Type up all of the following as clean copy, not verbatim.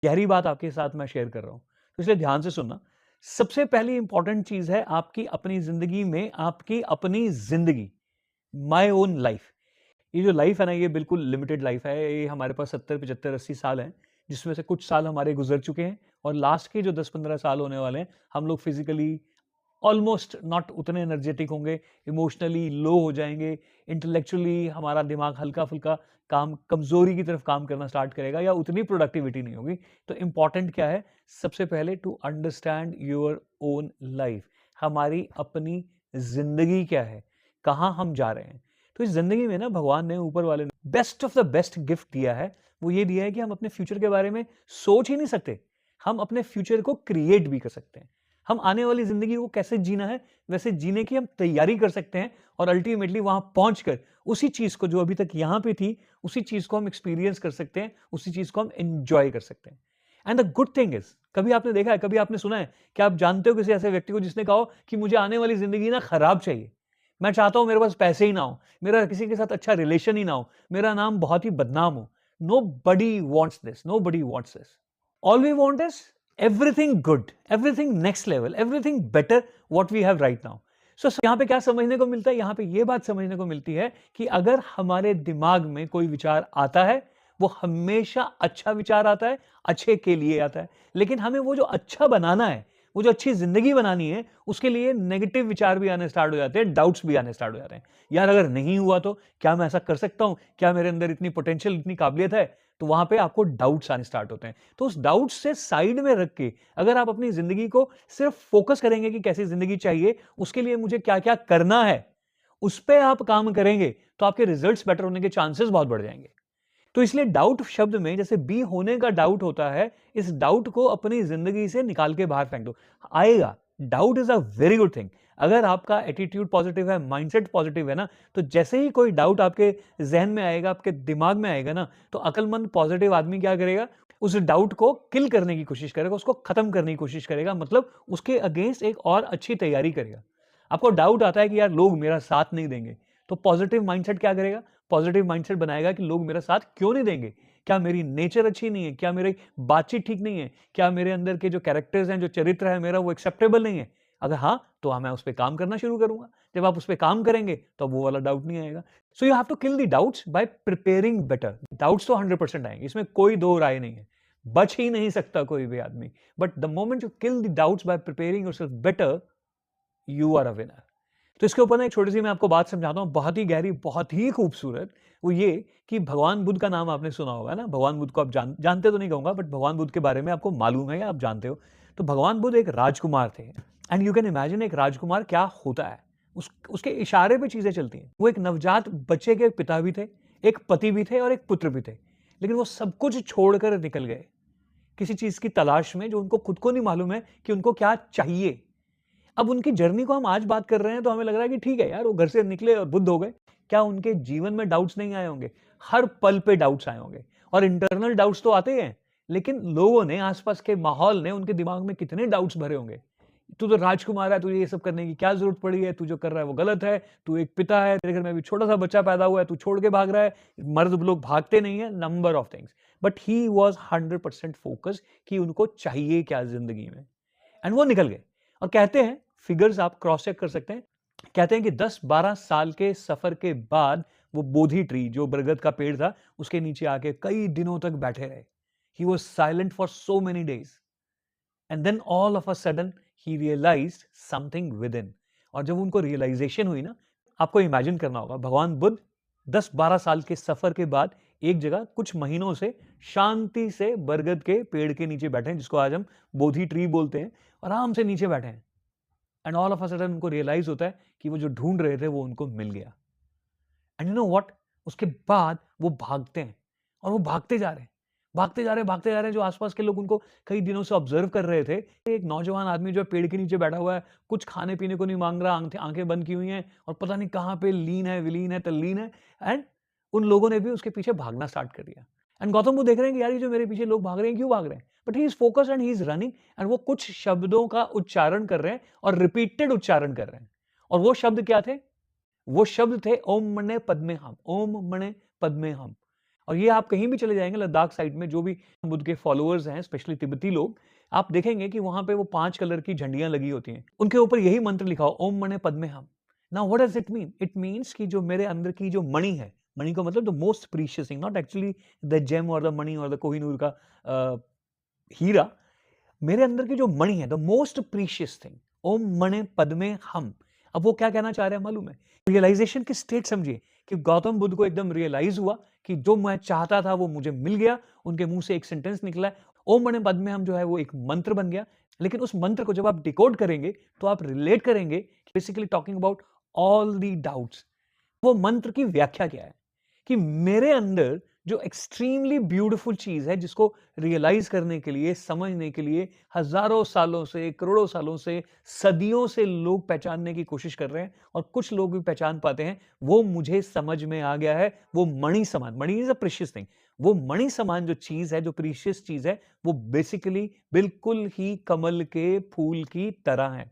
गहरी बात आपके साथ मैं शेयर कर रहा हूँ, तो इसलिए ध्यान से सुनना। सबसे पहली इंपॉर्टेंट चीज़ है आपकी अपनी ज़िंदगी में आपकी अपनी ज़िंदगी, माय ओन लाइफ। ये जो लाइफ है ना, ये बिल्कुल लिमिटेड लाइफ है। ये हमारे पास 70, 75, 80 साल हैं, जिसमें से कुछ साल हमारे गुज़र चुके हैं और लास्ट के जो 10-15 साल होने वाले हैं, हम लोग फिज़िकली ऑलमोस्ट नॉट उतने एनर्जेटिक होंगे, इमोशनली लो हो जाएँगे, इंटेलेक्चुअली हमारा दिमाग हल्का-फुल्का काम कमज़ोरी की तरफ काम करना स्टार्ट करेगा या उतनी प्रोडक्टिविटी नहीं होगी। तो इम्पोर्टेंट क्या है? सबसे पहले to understand your own life. हमारी अपनी ज़िंदगी क्या है? कहाँ हम जा रहे हैं? तो इस ज़िंदगी में ना भगवान ने, ऊपर वाले ने best of the best gift दिया है। वो ये दिया है कि हम अपने फ्यूचर के बारे में सोच ही नहीं सकते, हम अपने फ्यूचर को क्रिएट भी कर सकते हैं। हम आने वाली ज़िंदगी को कैसे जीना है, वैसे जीने की हम तैयारी कर सकते हैं और अल्टीमेटली वहाँ पहुँचकर उसी चीज़ को जो अभी तक यहाँ पे थी, उसी चीज़ को हम एक्सपीरियंस कर सकते हैं, उसी चीज़ को हम एन्जॉय कर सकते हैं। And the good thing is, कभी आपने देखा है, कभी आपने सुना है, क्या आप जानते हो किसी ऐसे व्यक्ति को जिसने कहा हो कि मुझे आने वाली ज़िंदगी ना खराब चाहिए? मैं चाहता हूँ मेरे पास पैसे ही ना हो, मेरा किसी के साथ अच्छा रिलेशन ही ना हो, मेरा नाम बहुत ही बदनाम हो। Nobody wants this, nobody wants this. All we want is everything good, everything next level, everything better what we have right now. So यहाँ पे क्या समझने को मिलता है? यहाँ पे ये बात समझने को मिलती है कि अगर हमारे दिमाग में कोई विचार आता है, वो हमेशा अच्छा विचार आता है, अच्छे के लिए आता है। लेकिन हमें वो जो अच्छा बनाना है, वो जो अच्छी जिंदगी बनानी है, उसके लिए नेगेटिव विचार भी आने स्टार्ट हो जाते हैं, डाउट्स भी आने स्टार्ट हो जाते हैं। यार अगर नहीं हुआ तो क्या मैं ऐसा कर सकता हूँ? क्या मेरे अंदर इतनी पोटेंशियल, इतनी काबिलियत है? तो वहां पे आपको डाउट्स आने स्टार्ट होते हैं। तो उस डाउट्स से साइड में रख के अगर आप अपनी जिंदगी को सिर्फ फोकस करेंगे कि कैसी जिंदगी चाहिए, उसके लिए मुझे क्या क्या करना है, उस पर आप काम करेंगे, तो आपके रिजल्ट्स बेटर होने के चांसेस बहुत बढ़ जाएंगे। तो इसलिए डाउट शब्द में जैसे बी होने का डाउट होता है, इस डाउट को अपनी जिंदगी से निकाल के बाहर फेंक दो। आएगा, doubt is a very good thing. अगर आपका एटीट्यूड पॉजिटिव है, माइंडसेट पॉजिटिव है ना, तो जैसे ही कोई डाउट आपके जहन में आएगा, आपके दिमाग में आएगा ना, तो अक्लमंद पॉजिटिव आदमी क्या करेगा? उस डाउट को किल करने की कोशिश करेगा, उसको खत्म करने की कोशिश करेगा, मतलब उसके अगेंस्ट एक और अच्छी तैयारी करेगा। आपको डाउट आता है कि यार लोग मेरा साथ नहीं देंगे, तो पॉजिटिव माइंडसेट क्या करेगा? पॉजिटिव माइंडसेट बनाएगा कि लोग मेरा साथ क्यों नहीं देंगे? क्या मेरी नेचर अच्छी नहीं है? क्या मेरी बातचीत ठीक नहीं है? क्या मेरे अंदर के जो कैरेक्टर्स हैं, जो चरित्र है मेरा, वो एक्सेप्टेबल नहीं है? अगर हाँ, तो मैं उस पे काम करना शुरू करूंगा। जब आप उस पे काम करेंगे, तो वो वाला डाउट नहीं आएगा। So you have to kill the doubts by preparing better. Doubts तो 100% आएंगे, इसमें कोई दो राय नहीं है, बच ही नहीं सकता कोई भी आदमी। But the moment you kill the doubts by preparing yourself better, you are a winner. तो इसके ऊपर ना एक छोटी-सी मैं आपको बात समझाता हूँ, बहुत ही गहरी, बहुत ही खूबसूरत। वो ये कि भगवान बुद्ध का नाम आपने सुना होगा ना, भगवान बुद्ध को आप जानते तो नहीं कहूँगा, बट भगवान बुद्ध के बारे में आपको मालूम है या आप जानते हो। तो भगवान बुद्ध एक राजकुमार थे, एंड यू कैन इमेजिन एक राजकुमार क्या होता है। उसके इशारे पे चीज़ें चलती हैं। वो एक नवजात बच्चे के पिता भी थे, एक पति भी थे और एक पुत्र भी थे। लेकिन वो सब कुछ छोड़कर निकल गए, किसी चीज़ की तलाश में जो उनको खुद को नहीं मालूम है कि उनको क्या चाहिए। अब उनकी जर्नी को हम आज बात कर रहे हैं तो हमें लग रहा है कि ठीक है यार, वो घर से निकले और बुद्ध हो गए। क्या उनके जीवन में डाउट्स नहीं आए होंगे? हर पल पे डाउट्स आए होंगे, और इंटरनल डाउट्स तो आते ही हैं, लेकिन लोगों ने, आसपास के माहौल ने उनके दिमाग में कितने डाउट्स भरे होंगे। तू तो राजकुमार है, तुझे ये सब करने की क्या जरूरत पड़ी है? तू जो कर रहा है वो गलत है। तू एक पिता है, तेरे घर में अभी छोटा सा बच्चा पैदा हुआ है, तू छोड़ के भाग रहा है। मर्द लोग भागते नहीं है, number of things. But he was 100% focus कि उनको चाहिए क्या जिंदगी में, एंड वो निकल गए। और कहते हैं, फिगर्स आप क्रॉस चेक कर सकते हैं, कहते हैं कि 10-12 साल के सफर के बाद वो बोधि ट्री, जो बरगद का पेड़ था, उसके नीचे आके कई दिनों तक बैठे रहे। He was silent for so many days, and then all of a sudden he realised something within. और जब उनको रियलाइजेशन हुई ना, आपको इमेजिन करना होगा, भगवान बुद्ध 10-12 साल के सफर के बाद एक जगह कुछ महीनों से शांति से बरगद के पेड़ के नीचे बैठे हैं, जिसको आज हम बोधि ट्री बोलते हैं, आराम से नीचे बैठे हैं। And all of a sudden उनको रियलाइज होता है कि वो जो ढूंढ रहे थे वो उनको मिल गया। एंड यू नो व्हाट, उसके बाद वो भागते हैं, और वो भागते जा रहे हैं, भागते जा रहे हैं, भागते जा रहे हैं। जो आसपास के लोग उनको कई दिनों से ऑब्जर्व कर रहे थे, एक नौजवान आदमी जो है पेड़ के नीचे बैठा हुआ है, कुछ खाने पीने को नहीं मांग रहा, आंखें बंद की हुई हैं, और पता नहीं कहाँ पे लीन है, विलीन है, तल्लीन है। एंड उन लोगों ने भी उसके पीछे भागना स्टार्ट कर दिया। एंड गौतम बुद्ध देख रहे हैं कि यार ये जो मेरे पीछे लोग भाग रहे हैं, क्यों भाग रहे हैं? But he is focused and he is running, and वो कुछ शब्दों का उच्चारण कर रहे हैं, और रिपीटेड उच्चारण कर रहे हैं। और वो शब्द क्या थे? वो शब्द थे ओम मणे पद्मे हम, ओम मणे पद्मे हम। और ये आप कहीं भी चले जाएंगे लद्दाख साइड में, जो भी बुद्ध के फॉलोअर्स हैं, स्पेशली तिब्बती लोग, आप देखेंगे कि वहां पे वो 5 कलर की झंडियां लगी होती हैं, उनके ऊपर यही मंत्र लिखा हो, ओम मणे पद्मे हम। Now what does it mean? It means कि जो मेरे अंदर की जो मणि है, मणि को मतलब the most precious thing, not actually the gem और द मणि और द कोहिनूर का हीरा, मेरे अंदर की जो मणि है, द मोस्ट प्रीशियस थिंग, ओम मणे पद्मे हम। अब वो क्या कहना चाह रहे हैं मालूम है? रियलाइजेशन की स्टेट समझिए कि गौतम बुद्ध को एकदम रियलाइज हुआ कि जो मैं चाहता था वो मुझे मिल गया। उनके मुंह से एक सेंटेंस निकला है, ओम मणे पद्मे हम जो है वो एक मंत्र बन गया। लेकिन उस मंत्र को जब आप डिकोड करेंगे तो आप रिलेट करेंगे, basically talking about all the doubts. वो मंत्र की व्याख्या क्या है कि मेरे अंदर जो एक्सट्रीमली ब्यूटीफुल चीज है, जिसको रियलाइज करने के लिए, समझने के लिए हजारों सालों से, करोड़ों सालों से, सदियों से लोग पहचानने की कोशिश कर रहे हैं और कुछ लोग भी पहचान पाते हैं, वो मुझे समझ में आ गया है। वो मणि समान, मणि इज अ प्रीशियस थिंग, वो मणि समान जो चीज है, जो प्रीशियस चीज है, वो बेसिकली बिल्कुल ही कमल के फूल की तरह है।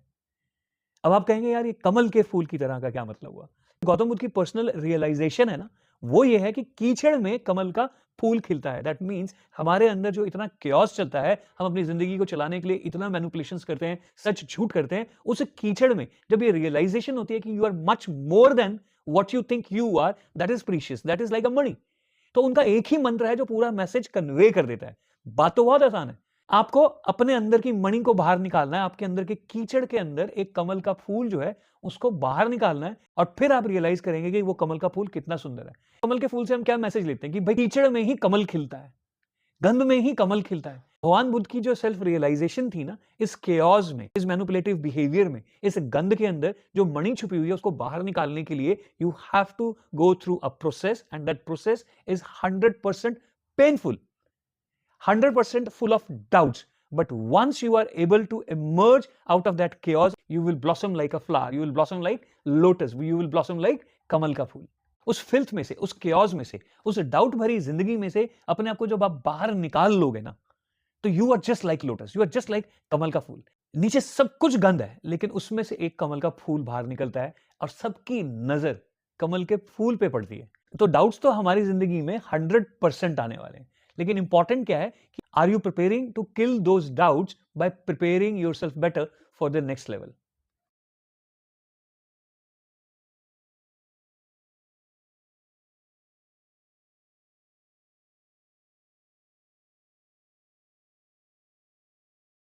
अब आप कहेंगे यार ये कमल के फूल की तरह का क्या मतलब हुआ? गौतम बुद्ध की पर्सनल रियलाइजेशन है ना, वो ये है कि कीचड़ में कमल का फूल खिलता है। दैट मीन्स हमारे अंदर जो इतना chaos चलता है, हम अपनी जिंदगी को चलाने के लिए इतना मैनिपुलेशंस करते हैं, सच झूठ करते हैं, उस कीचड़ में जब ये रियलाइजेशन होती है कि you are much more than what you think you are, that is precious, that is like a मणि। तो उनका एक ही मंत्र है जो पूरा मैसेज कन्वे कर देता है। बात तो बहुत आसान है। आपको अपने अंदर की मणि को बाहर निकालना है, आपके अंदर के कीचड़ के अंदर एक कमल का फूल जो है उसको बाहर निकालना है, और फिर आप रियलाइज करेंगे कि वो कमल का फूल कितना सुंदर है। कमल के फूल से हम क्या मैसेज लेते हैं कि भाई कीचड़ में ही कमल खिलता है, गंध में ही कमल खिलता है। भगवान बुद्ध की जो सेल्फ रियलाइजेशन थी ना, इस केओस में, इस मैनिपुलेटिव बिहेवियर में, इस गंध के अंदर जो मणि छुपी हुई है उसको बाहर निकालने के लिए you have to go through a process, and that process is 100% painful, 100% full of doubts. But once you are able to emerge out of that chaos, you will blossom like a flower, you will blossom like lotus, you will blossom like कमल का फूल। उस filth में से, उस chaos में से, उस doubt भरी जिंदगी में से अपने आप को जब आप बाहर निकाल लोगे ना, तो you are just like lotus, you are just like कमल का फूल। नीचे सब कुछ गंद है, लेकिन उसमें से एक कमल का फूल बाहर निकलता है और सबकी नजर कमल के फूल पे पड़ती है। तो डाउट्स तो हमारी जिंदगी में 100% आने वाले हैं, लेकिन इंपॉर्टेंट क्या है कि are you preparing to kill those doubts by preparing yourself better for the next level.